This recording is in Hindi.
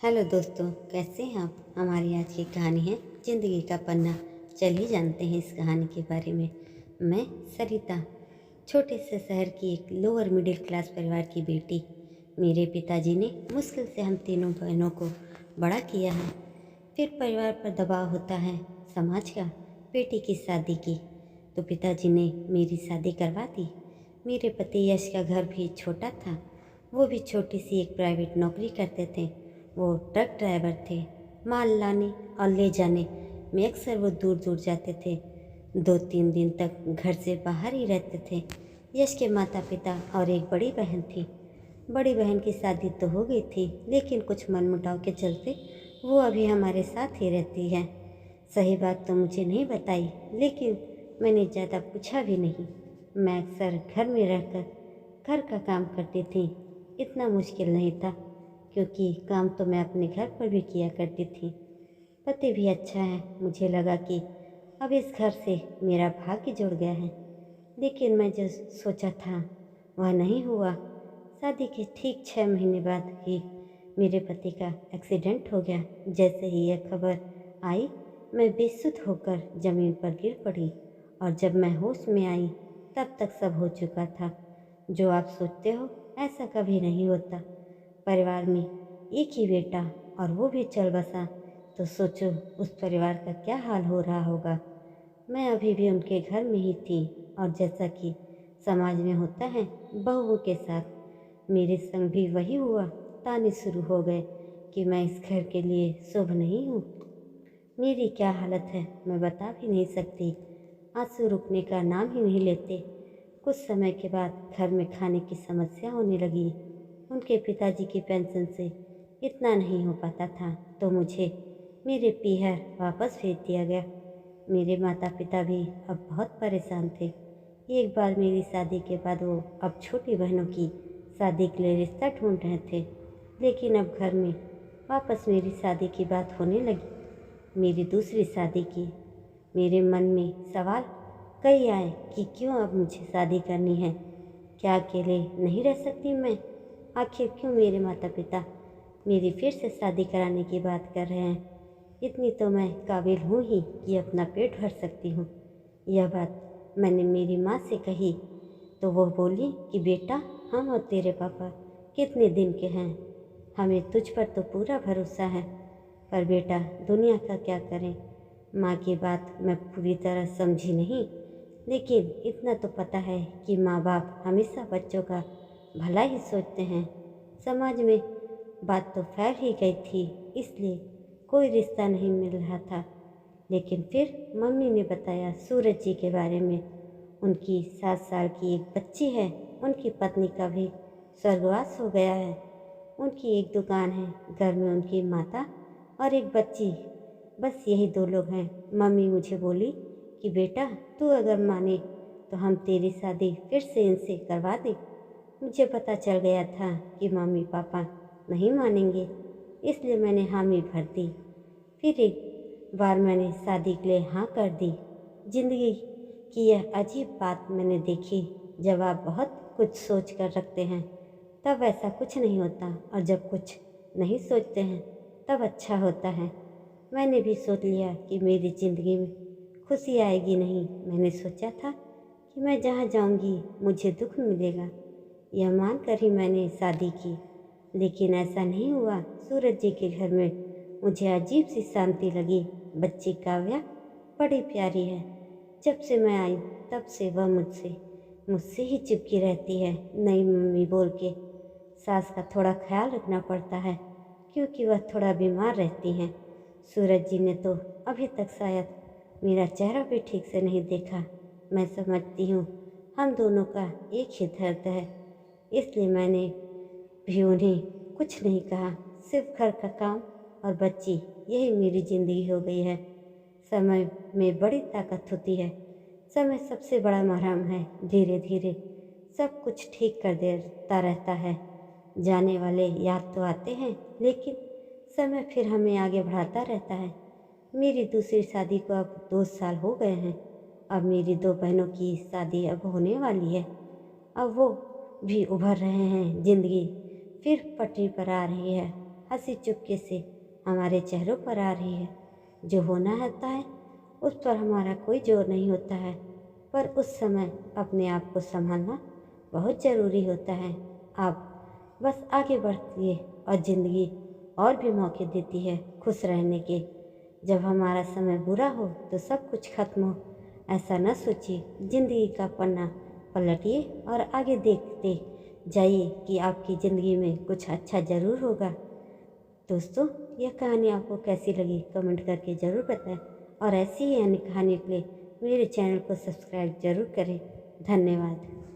हेलो दोस्तों, कैसे हैं आप। हमारी आज की कहानी है जिंदगी का पन्ना। चलिए जानते हैं इस कहानी के बारे में। मैं सरिता, छोटे से शहर की एक लोअर मिडिल क्लास परिवार की बेटी। मेरे पिताजी ने मुश्किल से हम तीनों बहनों को बड़ा किया है। फिर परिवार पर दबाव होता है समाज का, बेटी की शादी की, तो पिताजी ने मेरी शादी करवा दी। मेरे पति यश का घर भी छोटा था। वो भी छोटी सी एक प्राइवेट नौकरी करते थे। वो ट्रक ड्राइवर थे। माल लाने और ले जाने में अक्सर वो दूर दूर जाते थे। 2-3 दिन तक घर से बाहर ही रहते थे। यश के माता पिता और एक बड़ी बहन थी। बड़ी बहन की शादी तो हो गई थी, लेकिन कुछ मनमुटाव के चलते वो अभी हमारे साथ ही रहती है। सही बात तो मुझे नहीं बताई, लेकिन मैंने ज़्यादा पूछा भी नहीं। मैं अक्सर घर में रहकर घर का काम करती थी। इतना मुश्किल नहीं था, क्योंकि काम तो मैं अपने घर पर भी किया करती थी। पति भी अच्छा है। मुझे लगा कि अब इस घर से मेरा भाग्य जुड़ गया है, लेकिन मैं जो सोचा था वह नहीं हुआ। शादी के ठीक 6 महीने बाद ही मेरे पति का एक्सीडेंट हो गया। जैसे ही यह खबर आई, मैं बेसुध होकर ज़मीन पर गिर पड़ी, और जब मैं होश में आई तब तक सब हो चुका था। जो आप सोचते हो ऐसा कभी नहीं होता। परिवार में एक ही बेटा और वो भी चल बसा, तो सोचो उस परिवार का क्या हाल हो रहा होगा। मैं अभी भी उनके घर में ही थी, और जैसा कि समाज में होता है बहुओं के साथ, मेरे संग भी वही हुआ। ताने शुरू हो गए कि मैं इस घर के लिए शुभ नहीं हूँ। मेरी क्या हालत है मैं बता भी नहीं सकती। आंसू रुकने का नाम ही नहीं लेते। कुछ समय के बाद घर में खाने की समस्या होने लगी। उनके पिताजी की पेंशन से इतना नहीं हो पाता था, तो मुझे मेरे पीहर वापस भेज दिया गया। मेरे माता पिता भी अब बहुत परेशान थे। एक बार मेरी शादी के बाद वो अब छोटी बहनों की शादी के लिए रिश्ता ढूंढ रहे थे, लेकिन अब घर में वापस मेरी शादी की बात होने लगी, मेरी दूसरी शादी की। मेरे मन में सवाल कई आए कि क्यों अब मुझे शादी करनी है। क्या अकेले नहीं रह सकती मैं? आखिर क्यों मेरे माता पिता मेरी फिर से शादी कराने की बात कर रहे हैं? इतनी तो मैं काबिल हूँ ही कि अपना पेट भर सकती हूँ। यह बात मैंने मेरी माँ से कही, तो वह बोली कि बेटा, हम और तेरे पापा कितने दिन के हैं, हमें तुझ पर तो पूरा भरोसा है। पर बेटा, दुनिया का क्या करें। माँ की बात मैं पूरी तरह समझी नहीं, लेकिन इतना तो पता है कि माँ बाप हमेशा बच्चों का भला ही सोचते हैं। समाज में बात तो फैल ही गई थी, इसलिए कोई रिश्ता नहीं मिल रहा था। लेकिन फिर मम्मी ने बताया सूरज जी के बारे में। उनकी 7 साल की एक बच्ची है। उनकी पत्नी का भी स्वर्गवास हो गया है। उनकी एक दुकान है, घर में उनकी माता और एक बच्ची, बस यही 2 लोग हैं। मम्मी मुझे बोली कि बेटा, तू अगर माने तो हम तेरी शादी फिर से इनसे करवा दें। मुझे पता चल गया था कि मम्मी पापा नहीं मानेंगे, इसलिए मैंने हामी भर दी। फिर एक बार मैंने शादी के लिए हाँ कर दी। जिंदगी की यह अजीब बात मैंने देखी। जब आप बहुत कुछ सोच कर रखते हैं तब ऐसा कुछ नहीं होता, और जब कुछ नहीं सोचते हैं तब अच्छा होता है। मैंने भी सोच लिया कि मेरी ज़िंदगी में खुशी आएगी नहीं। मैंने सोचा था कि मैं जहाँ जाऊँगी मुझे दुख मिलेगा। यह मानकर ही मैंने शादी की, लेकिन ऐसा नहीं हुआ। सूरज जी के घर में मुझे अजीब सी शांति लगी। बच्ची काव्या बड़ी प्यारी है। जब से मैं आई तब से वह मुझसे मुझसे ही चिपकी रहती है। नई मम्मी बोल के सास का थोड़ा ख्याल रखना पड़ता है, क्योंकि वह थोड़ा बीमार रहती हैं। सूरज जी ने तो अभी तक शायद मेरा चेहरा भी ठीक से नहीं देखा। मैं समझती हूँ हम दोनों का एक ही दर्द है, इसलिए मैंने भी उन्हें कुछ नहीं कहा। सिर्फ घर का काम और बच्ची, यही मेरी ज़िंदगी हो गई है। समय में बड़ी ताकत होती है। समय सबसे बड़ा मरहम है। धीरे धीरे सब कुछ ठीक कर देता रहता है। जाने वाले याद तो आते हैं, लेकिन समय फिर हमें आगे बढ़ाता रहता है। मेरी दूसरी शादी को अब 2 साल हो गए हैं। अब मेरी 2 बहनों की शादी अब होने वाली है। अब वो भी उभर रहे हैं। जिंदगी फिर पटरी पर आ रही है। हंसी चुपके से हमारे चेहरों पर आ रही है। जो होना होता है उस पर हमारा कोई जोर नहीं होता है, पर उस समय अपने आप को संभालना बहुत ज़रूरी होता है। आप बस आगे बढ़िए और ज़िंदगी और भी मौके देती है खुश रहने के। जब हमारा समय बुरा हो तो सब कुछ खत्म हो, ऐसा न सोचिए। ज़िंदगी का पन्ना पलटिए और आगे देखते जाइए कि आपकी ज़िंदगी में कुछ अच्छा ज़रूर होगा। दोस्तों, यह कहानी आपको कैसी लगी कमेंट करके ज़रूर बताएं और ऐसी ही अन्य कहानियों के लिए मेरे चैनल को सब्सक्राइब ज़रूर करें। धन्यवाद।